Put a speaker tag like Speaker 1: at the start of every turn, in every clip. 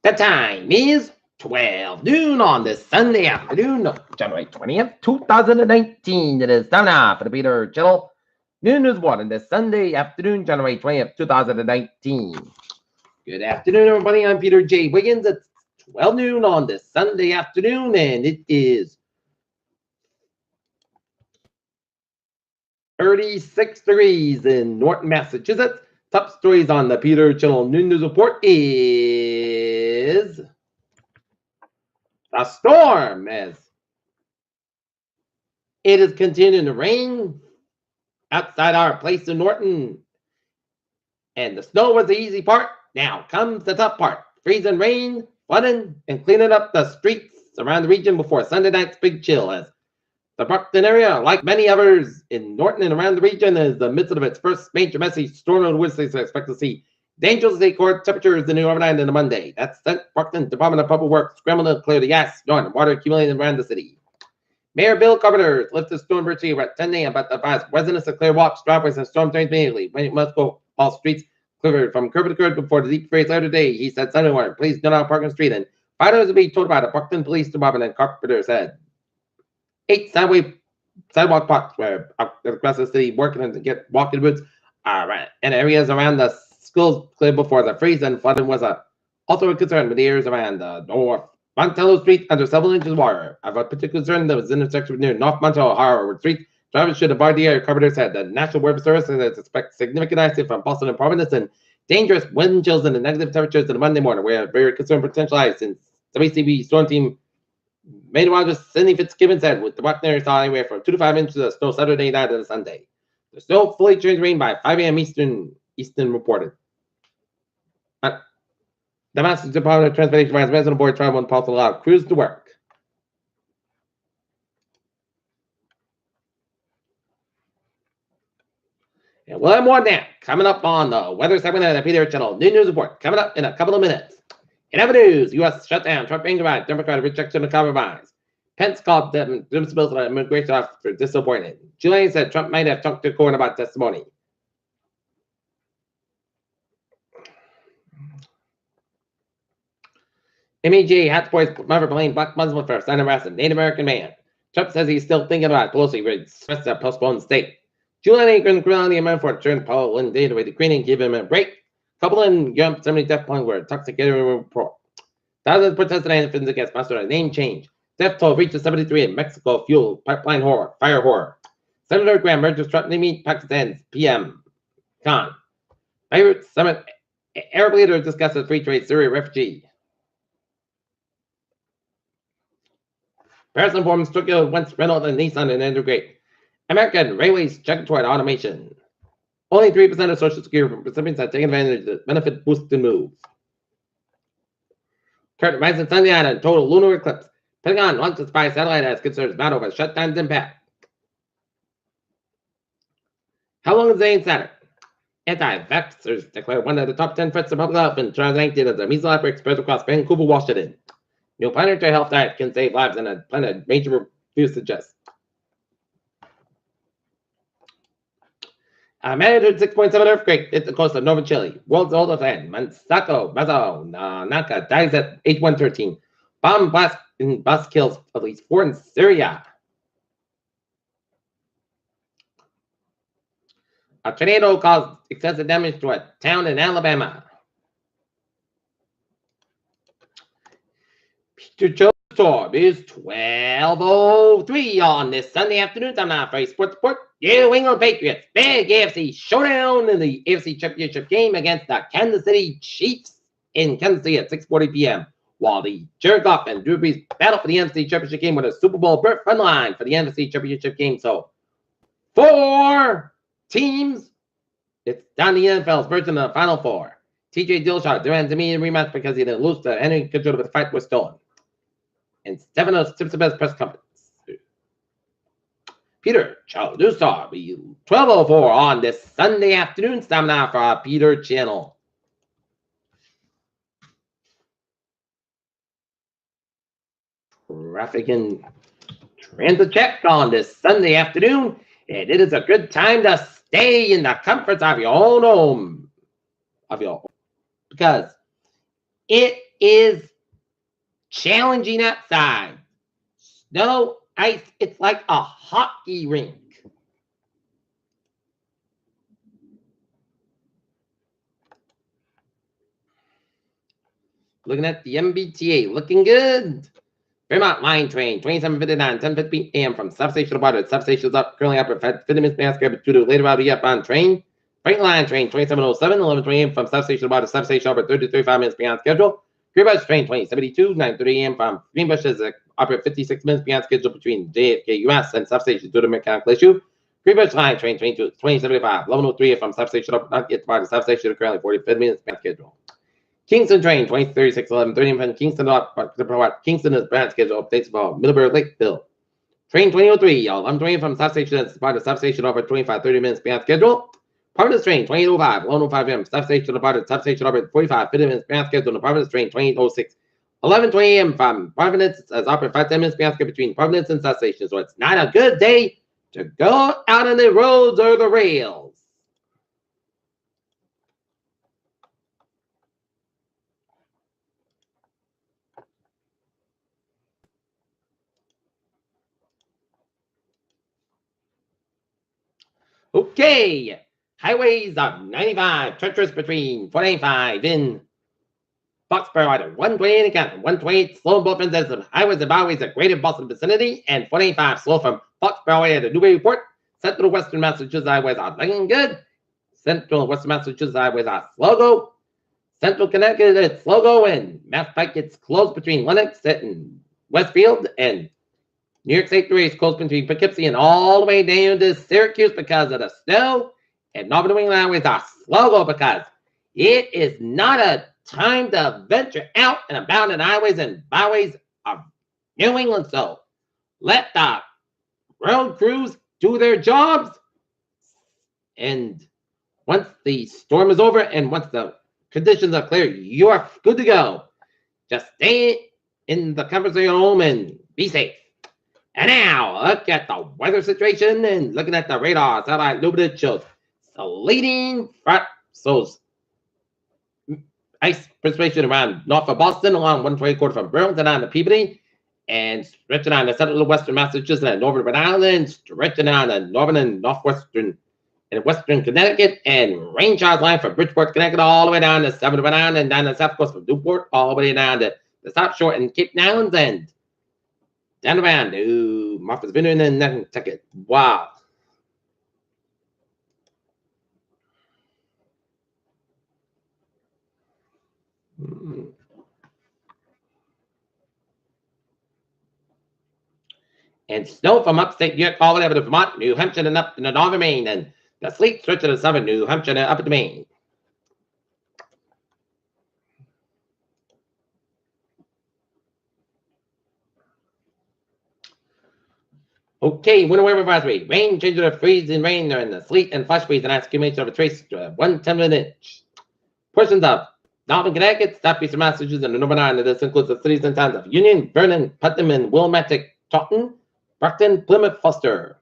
Speaker 1: The time is 12 noon on this Sunday afternoon, January 20th, 2019. It is time now for the Peter Channel Noon News One on this Sunday afternoon, January 20th, 2019. Good afternoon, everybody. I'm Peter J. Wiggins. It's 12 noon on this Sunday afternoon, and it is 36 degrees in Norton, Massachusetts. Top stories on the Peter Channel Noon News Report is a storm as it is continuing to rain outside our place in Norton. And the snow was the easy part. Now comes the tough part. Freezing rain, flooding, and cleaning up the streets around the region before Sunday night's big chill. As the Brockton area, like many others in Norton and around the region, is the midst of its first major messy storm of the which they expect to see dangerously cold temperatures in the overnight and the Monday. That sent Brockton Department of Public Works scrambling to clear the gas, snow, and water accumulating around the city. Mayor Bill Carpenter lifted storm virtually at 10 a.m. but advised residents to clear walks, driveways, and storm drains immediately. When it must go all streets cleared from curb to curb before the deep freeze later today, he said Sunday morning, please do not park on the street. And fighters will be told by the Brockton Police Department, and Carpenter said 8 sidewalk plots where across the city working to get walking routes and areas around the schools cleared before the freeze and flooding was also a concern with the areas around the north Montello Street under several inches of water. I have a particular concern that was intersection near North Montello Harvard Street. Drivers should avoid the area. Carpenter said the National Weather Service expects significant ice from Boston and Providence and dangerous wind chills and the negative temperatures on Monday morning. We are very concerned potential ice since the WCB storm team meteorologist Cindy Fitzgibbon said with the Brockton area saw anywhere from 2 to 5 inches of snow Saturday night and Sunday. The snow fully changed rain by 5 a.m. Eastern reported. The Massachusetts Department of Transportation advised resident board travel and policy allow crews to work. And we'll have more on that coming up on the weather segment of the Peter Channel New News Report. Coming up in a couple of minutes. In other news, U.S. shutdown, Trump anger by Democratic rejection of compromise. Pence called them bills about immigration officer disappointed. Giuliani said Trump might have talked to Cohen about testimony. MEG Hot Boys member blamed black Muslim for sign arrest of Native American man. Trump says he's still thinking about Pelosi requests a postponed state. Giuliani couldn't grill on the amendment for turn Paul Lynn did with the Green and give him a break. Couple in Jump 70 death point where intoxicated report. Thousands protested and against master a name change. Death toll reaches 73 in Mexico fuel pipeline horror, fire horror. Senator Graham mergers threatening to meet Pakistan's PM Khan. Beirut summit Arab leaders discusses free trade Syria refugee. Paris informs Tokyo wants Renault and Nissan and integrate. American Railways check toward automation. Only 3% of Social Security recipients have taken advantage of the benefit boosting move. Current rising Sunday on a total lunar eclipse. Pentagon launches spy satellite as concerns not over shutdown's impact. How long is the in Saturn? Anti-vaxxers declare one of the top 10 threats to public health in 2019 as a measles outbreak spreads across Vancouver, Washington. New planetary health diet can save lives in a planet major review suggests. A magnitude 6.7 earthquake hit the coast of northern Chile. World's oldest land, Mansaco Mazo Naka, dies at age 113. Bomb blast in bus kills at least 4 in Syria. A tornado caused excessive damage to a town in Alabama. Peter Jones Storm is 12:03 on this Sunday afternoon. I'm not for Sports Report. New England Patriots big AFC showdown in the AFC Championship game against the Kansas City Chiefs in Kansas City at 6:40 p.m. While the Jared Goff and Drew Brees battle for the NFC Championship game with a Super Bowl berth front line for the NFC Championship game. So 4 teams. It's down the NFL's version of the Final Four. TJ Dillashaw demands immediate rematch because he didn't lose to Henry Control, but the fight was stolen. And Stefanos Tsitsipas press conference. Peter Charles Newstar be 12:04 on this Sunday afternoon. Time now for our Peter Channel. Traffic and transit check on this Sunday afternoon, and it is a good time to stay in the comforts of your own home, because it is challenging outside. Snow, ice, it's like a hockey rink. Looking at the MBTA, looking good. Vermont Line Train, 2759, 10:50 a.m. from substation to Water. Substation's up, currently up at 50 minutes past grab due to later out up on train. Freight Line Train, 2707, 11:20 a.m. from substation to Water. Substation over 35 minutes beyond schedule. Greenbush Train, 2072, 9:30 a.m. from Greenbush is up at 56 minutes beyond schedule between JFK US and substation due to mechanical issue. Greenbush Line Train, 2075, 11:03 from substation up not yet to Water. Substation currently 45 minutes beyond schedule. Kingston Train, 2036, 11:30 from Kingston up. Kingston is brand schedule updates about Middleburg Lakeville. Train 2003, 11:20 from substation and the substation over 25-30 minutes beyond schedule. Providence Train, 2805, 11:05 a.m. Substation departed, substation over 45-50 minutes beyond schedule. Providence Train, 2806, 11:20 a.m. from Providence as operated 5-10 minutes beyond schedule between Providence and substation. So it's not a good day to go out on the roads or the rails. Okay, highways of 95, treacherous between 495 in Foxborough either 128 in Canton, 128 slow in both ends as the highways and byways are great in Boston vicinity, and 485 slow from Foxborough to Newbury Port. Central Western Massachusetts highways are looking good. Central Western Massachusetts highways are slow go. Central Connecticut it's slow go, and Mass Pike gets closed between Lenox and Westfield, and New York State 3 is closed between Poughkeepsie and all the way down to Syracuse because of the snow. And Northern New England highways are slow go because it is not a time to venture out and about in highways and byways of New England. So let the road crews do their jobs. And once the storm is over and once the conditions are clear, you're good to go. Just stay in the comfort of your home and be safe. And now, look at the weather situation and looking at the radar. Satellite illuminated shows sleeting front, so ice precipitation around north of Boston, along 1/24 from Burlington on to Peabody, and stretching on the central western Massachusetts and northern Rhode Island, stretching on the northern and northwestern and western Connecticut, and rain showers line from Bridgeport, Connecticut, all the way down to southern Rhode Island, and down the south coast from Newport, all the way down to the South Shore and Cape Nowlands, and down around to Martha's Vineyard and Nantucket. Wow. And snow from upstate New York all the way up to Vermont, New Hampshire, and up in the northern Maine, and the sleet stretches to southern New Hampshire and up to Maine. Okay, winter weather advisory. Rain changes to freeze and rain during the sleet and flash freeze and accumulation of a trace to 1/10 of an inch. Portions of Northern Connecticut, southeastern Massachusetts, and the Northern Ireland. This includes the cities and towns of Union, Vernon, Putnam, and Wilmette, Taunton, Brockton, Plymouth, Foster,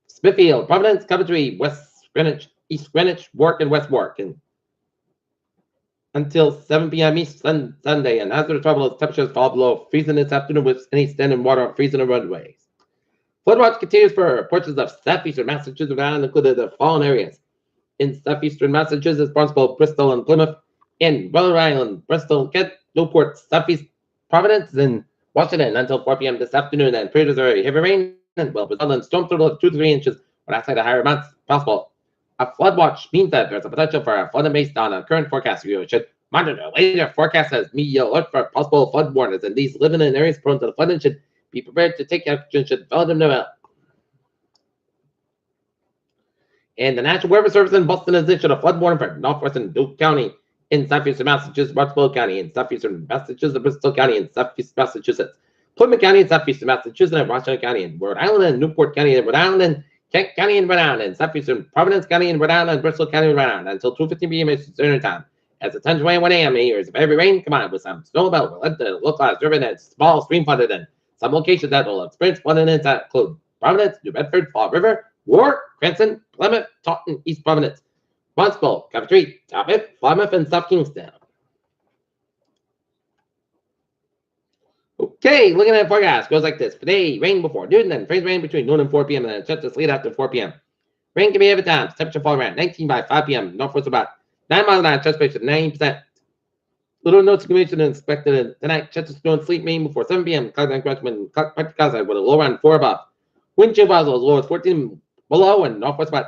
Speaker 1: Smithfield, Providence, Coventry, West Greenwich, East Greenwich, Warwick, and West Warwick. And until 7 p.m. East Sunday, and hazardous trouble as temperatures fall below freezing this afternoon with any standing water freezing the roadways. Flood watch continues for portions of southeastern Massachusetts, Rhode Island, including the following areas. In southeastern Massachusetts, Barnstable, Bristol, and Plymouth. In Rhode Island, Bristol, Kent, Newport, southeast Providence, and Washington until 4 p.m. this afternoon. And periods of heavy rain and will result in storm total of 2 to 3 inches, but outside the higher amounts possible. A flood watch means that there's a potential for a flood based on a current forecast. You should monitor later forecasts as media alert for possible flood warnings, and these living in areas prone to the flooding should be prepared to take action should develop them know. And the National Weather Service in Boston has issued a flood warning for northwestern Duke County, in southeastern Massachusetts, Barnstable County, in southeastern Massachusetts, Bristol County, in southeast Massachusetts, Plymouth County, in southeastern Massachusetts, and Washington County, in Rhode Island, and Newport County, in Rhode Island, and Kent County, in Rhode Island, and southeastern Providence County, in Rhode Island, and Bristol County, in Rhode Island, until 2:15 p.m. Eastern Standard Time. As the 10:21 a.m. Areas of heavy rain combined with some snow melt will lead to localized driven and small stream flooded, and some locations that will experience flooding that include Providence, New Bedford, Fall River, Warwick, Cranston, Plymouth, Taunton, East Providence, Barnstable, Coventry, Talbot, Plymouth, and South Kingston. Okay, looking at the forecast, goes like this. Today, rain before noon, then freeze rain between noon and 4 p.m., and then just to sleet after 4 p.m. Rain can be every time. Temperature falling around 19 by 5 p.m. Northwest about 9 miles an hour, chest pressure 90%. Little notes accumulation expected tonight. Chester snow and sleet rain before 7 p.m. Clouds and crunchman outside with a low around 4 above. Wind chill as low as 14 below and northwest about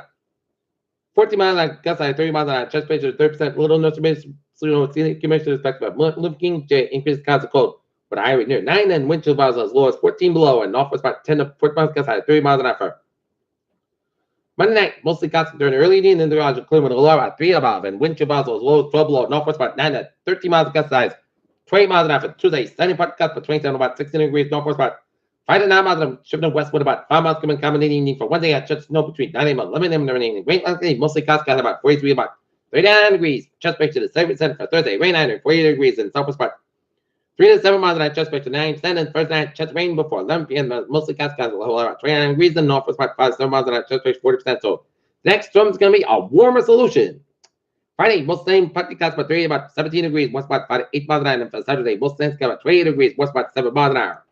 Speaker 1: 14 miles an hour, gust 30 miles an hour, chest pressure 30%. Little notes accumulation expected. Looking J increased clouds of cold with a high rate near 9 and wind chill as low as 14 below and northwest about 10 to 14 miles, gust 30 miles an hour. Monday night, mostly cloudy during the early evening, and the garage will clear with a low about 3 above, and wind chill as low as 12 below, northwest about 9 to 13 miles gust size, 20 miles an hour for Tuesday, sunny part gust for 27 about 16 degrees, northwest about 5 to 9 miles an hour, shifting westward about 5 miles coming combinating evening for Wednesday, at just snow between 9 a.m. and 11 a.m. in the rain. Rain likely, mostly cloudy about 43 about 39 degrees, chest pressure to 7% for Thursday, rain 9 48 degrees, and southwest about 3 to 7 miles an hour, chest pressure 9%, and first night, chest rain before 11 p.m. Mostly cloudy about 29 degrees, and northwest about 5 to 7 miles an hour, chest pressure 40%. So next storm is going to be a warmer solution. Friday, most same partly clouds about 3 about 17 degrees, west about 5 to 8 miles an hour. And for Saturday, most same about 28 degrees, west about 7 miles an hour.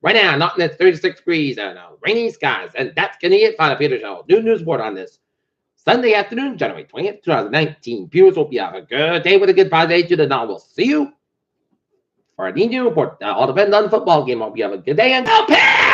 Speaker 1: Right now, Norton at 36 degrees and rainy skies. And that's going to get Father Peter Show. New news report on this. Sunday afternoon, January 20th, 2019. Viewers, hope you have a good day with a good positive attitude, and I will see you for a new report. All depends on the football game. Hope you have a good day and go Pats!